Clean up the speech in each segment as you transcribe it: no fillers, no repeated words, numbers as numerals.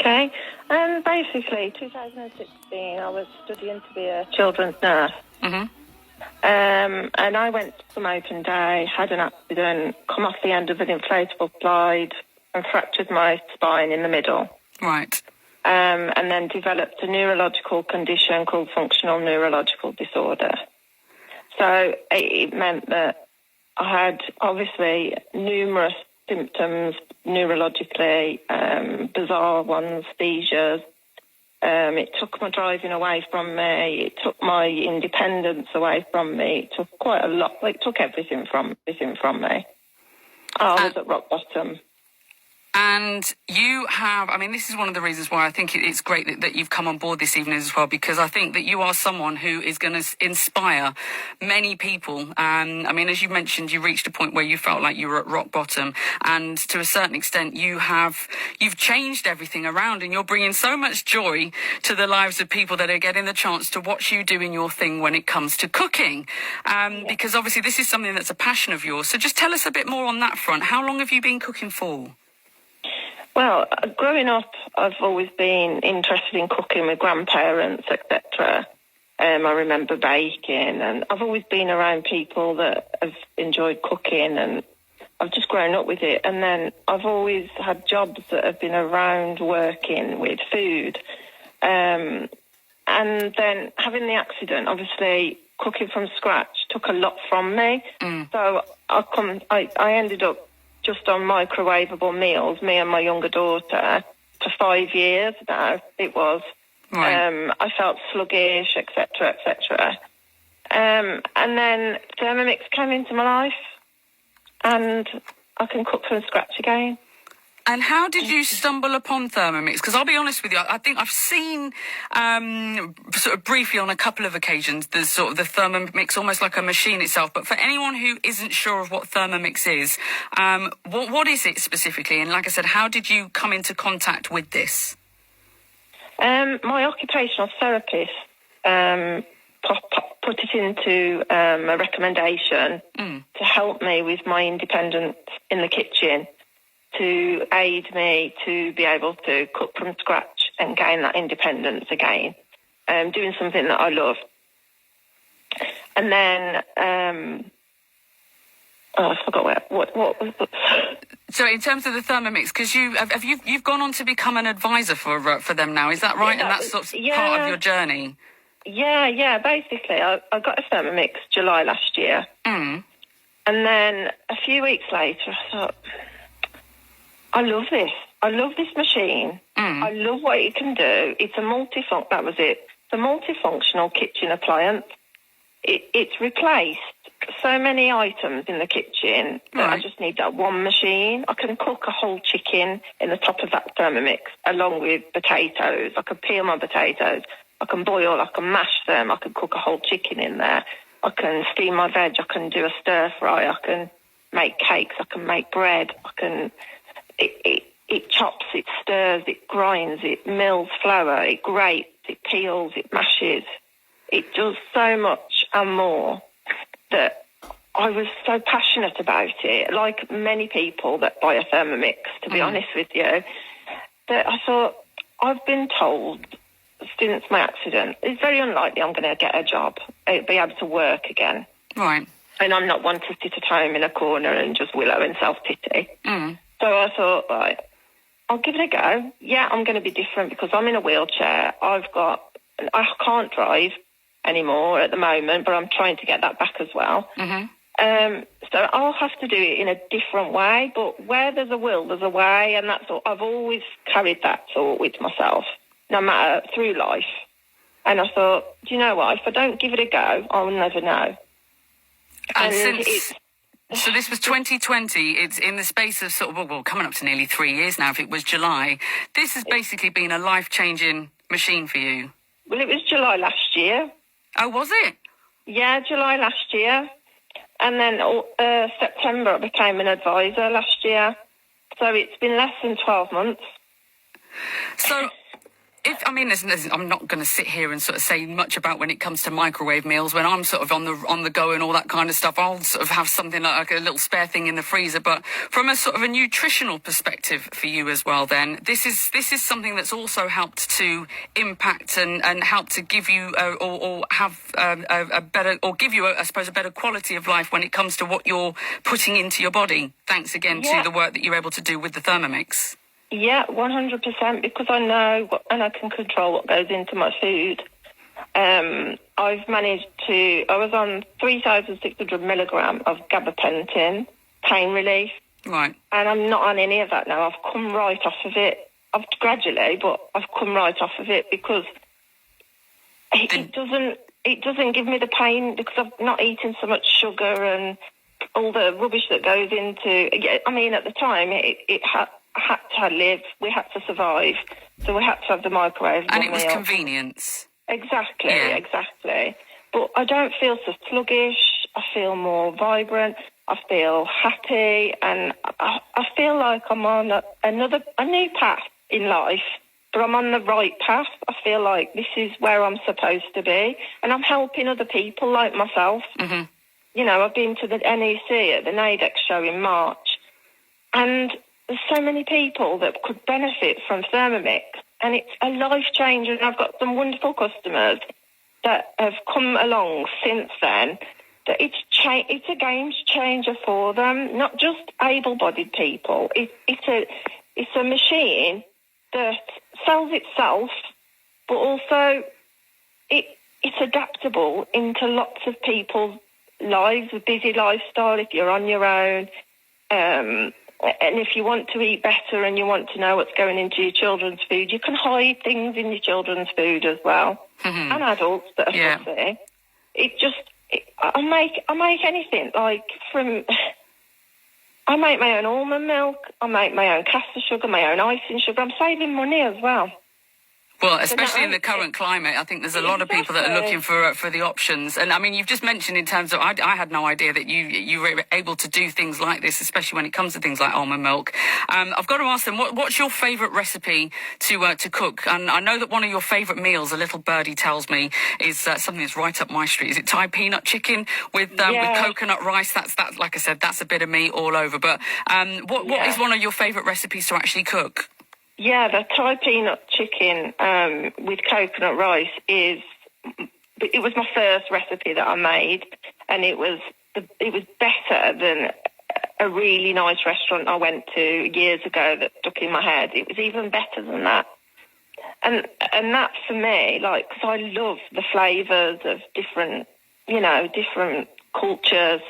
Okay. Basically, 2016, I was studying to be a children's nurse. Mm-hmm. And I went to some open day, had an accident, come off the end of an inflatable slide and fractured my spine in the middle. Right. And then developed a neurological condition called functional neurological disorder. So it meant that I had obviously numerous symptoms neurologically, bizarre ones, seizures. It took my driving away from me. It took my independence away from me. It took quite a lot. It took everything from me. I was at rock bottom. And you have, I mean, this is one of the reasons why I think it's great that you've come on board this evening as well, because I think that you are someone who is going to inspire many people. I mean, as you mentioned, you reached a point where you felt like you were at rock bottom, and to a certain extent, you've changed everything around, and you're bringing so much joy to the lives of people that are getting the chance to watch you doing your thing when it comes to cooking. Because obviously this is something that's a passion of yours. So just tell us a bit more on that front. How long have you been cooking for? Well, growing up, I've always been interested in cooking with grandparents, etc. I remember baking, and I've always been around people that have enjoyed cooking, and I've just grown up with it. And then I've always had jobs that have been around working with food. And then having the accident, obviously, cooking from scratch took a lot from me. So I ended up just on microwavable meals, me and my younger daughter, for 5 years now, it was. Right. I felt sluggish, etc., etc. And then Thermomix came into my life, and I can cook from scratch again. And how did you stumble upon Thermomix? Because I'll be honest with you, I think I've seen sort of briefly on a couple of occasions the sort of the Thermomix almost like a machine itself. But for anyone who isn't sure of what Thermomix is, what is it specifically? And like I said, how did you come into contact with this? My occupational therapist put it into a recommendation to help me with my independence in the kitchen, to aid me to be able to cook from scratch and gain that independence again, doing something that I love. And then, I forgot what was it? So in terms of the Thermomix, because you've gone on to become an advisor for them now, is that right? Yeah, and that's sort of part of your journey? Yeah, basically, I got a Thermomix July last year. And then a few weeks later, I thought, I love this. I love this machine. I love what it can do. It's a that was it. It's a multifunctional kitchen appliance. It's replaced so many items in the kitchen that I just need that one machine. I can cook a whole chicken in the top of that Thermomix along with potatoes. I can peel my potatoes. I can boil. I can mash them. I can cook a whole chicken in there. I can steam my veg. I can do a stir fry. I can make cakes. I can make bread. I can... It chops, it stirs, it grinds, it mills flour, it grates, it peels, it mashes. It does so much and more that I was so passionate about it, like many people that buy a Thermomix, to be honest with you, that I thought, I've been told since my accident, it's very unlikely I'm going to get a job, be able to work again. Right. And I'm not one to sit at home in a corner and just willow and self-pity. So I thought, right, I'll give it a go. Yeah, I'm going to be different because I'm in a wheelchair. I can't drive anymore at the moment, but I'm trying to get that back as well. So I'll have to do it in a different way, but where there's a will, there's a way, and that's all. I've always carried that thought with myself, no matter through life. And I thought, do you know what? If I don't give it a go, I'll never know. So this was 2020. It's in the space of sort of, well, coming up to nearly 3 years now, if it was July. This has basically been a life-changing machine for you. Well, it was July last year. Oh, was it? Yeah, July last year. And then September I became an advisor last year. So it's been less than 12 months. So I'm not going to sit here and sort of say much about when it comes to microwave meals. When I'm sort of on the go and all that kind of stuff, I'll sort of have something like a little spare thing in the freezer. But from a sort of a nutritional perspective for you as well, then this is something that's also helped to impact and help to give you or have a better, or give you, I suppose, a better quality of life when it comes to what you're putting into your body. Thanks again to the work that you're able to do with the Thermomix. Yeah, 100%, because I know and I can control what goes into my food. I've managed to, I was on 3,600 milligram of gabapentin, pain relief. Right. And I'm not on any of that now. I've come right off of it. I've gradually, but I've come right off of it because it doesn't give me the pain, because I'm not eating so much sugar and all the rubbish that goes into. I mean, at the time, it had to live. We had to survive, so we had to have the microwave. And it was convenience. Exactly. But I don't feel so sluggish. I feel more vibrant. I feel happy, and I feel like I'm on a new path in life. But I'm on the right path. I feel like this is where I'm supposed to be, and I'm helping other people like myself. Mm-hmm. You know, I've been to the NEC at the NAIDEX show in March, and there's so many people that could benefit from Thermomix, and it's a life changer. And I've got some wonderful customers that have come along since then. That it's a game changer for them, not just able-bodied people. It's a machine that sells itself, but also it's adaptable into lots of people's lives, a busy lifestyle. If you're on your own, and if you want to eat better and you want to know what's going into your children's food, you can hide things in your children's food as well, and adults that are fussy. I make anything, like I make my own almond milk, I make my own caster sugar, my own icing sugar. I'm saving money as well. Well, especially in the current climate, I think there's a lot of people that are looking for the options. And I mean, you've just mentioned in terms of, I had no idea that you were able to do things like this, especially when it comes to things like almond milk. I've got to ask them, what's your favourite recipe to cook? And I know that one of your favourite meals, a little birdie tells me, is something that's right up my street. Is it Thai peanut chicken with coconut rice? That's like I said, that's a bit of me all over. But what is one of your favourite recipes to actually cook? Yeah, the Thai peanut chicken with coconut rice it was my first recipe that I made, and it was better than a really nice restaurant I went to years ago that stuck in my head. It was even better than that. And that for me, like, because I love the flavours of different cultures,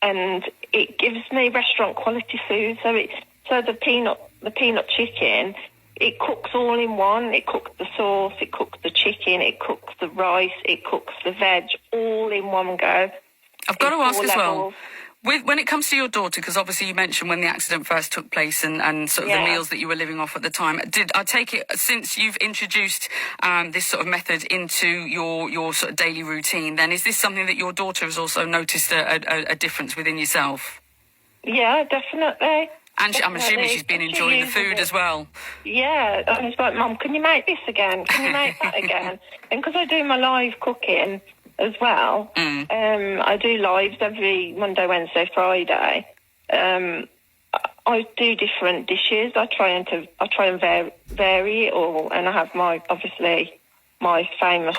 and it gives me restaurant quality food. So the peanut chicken, it cooks all in one. It cooks the sauce, it cooks the chicken, it cooks the rice, it cooks the veg, all in one go. I've got to ask as well, when it comes to your daughter, because obviously you mentioned when the accident first took place and sort of the meals that you were living off at the time, did I take it, since you've introduced this sort of method into your sort of daily routine, then is this something that your daughter has also noticed a difference within yourself? Yeah, definitely. And I'm assuming she's been enjoying the food as well. Yeah, I was like, Mum, can you make this again? Can you make that again? And because I do my live cooking as well, I do lives every Monday, Wednesday, Friday. I do different dishes. I try and vary it all, and I have my famous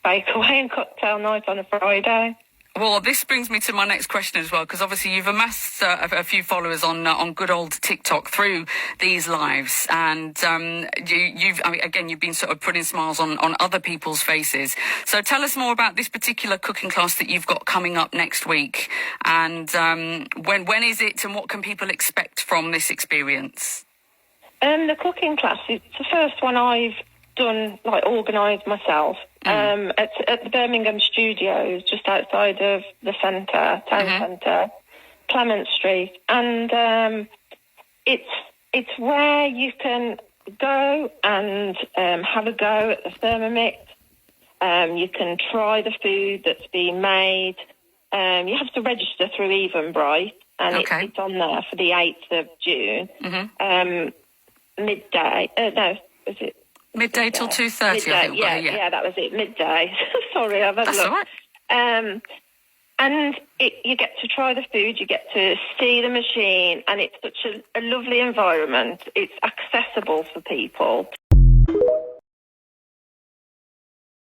bakeaway and cocktail night on a Friday. Well, this brings me to my next question as well, because obviously you've amassed a few followers on good old TikTok through these lives, and you've been sort of putting smiles on other people's faces. So tell us more about this particular cooking class that you've got coming up next week, and when is it, and what can people expect from this experience? The cooking class is the first one I've done, like, organised myself at the Birmingham Studios, just outside of the town centre, Clement Street, and it's where you can go and have a go at the Thermomix. You can try the food that's being made. You have to register through Eventbrite, and it's on there for the 8th of June, midday. No, is it? Midday till 2:30, I think. Yeah, that was it, midday. Sorry, I've had That's all right. And you get to try the food, you get to see the machine, and it's such a lovely environment. It's accessible for people.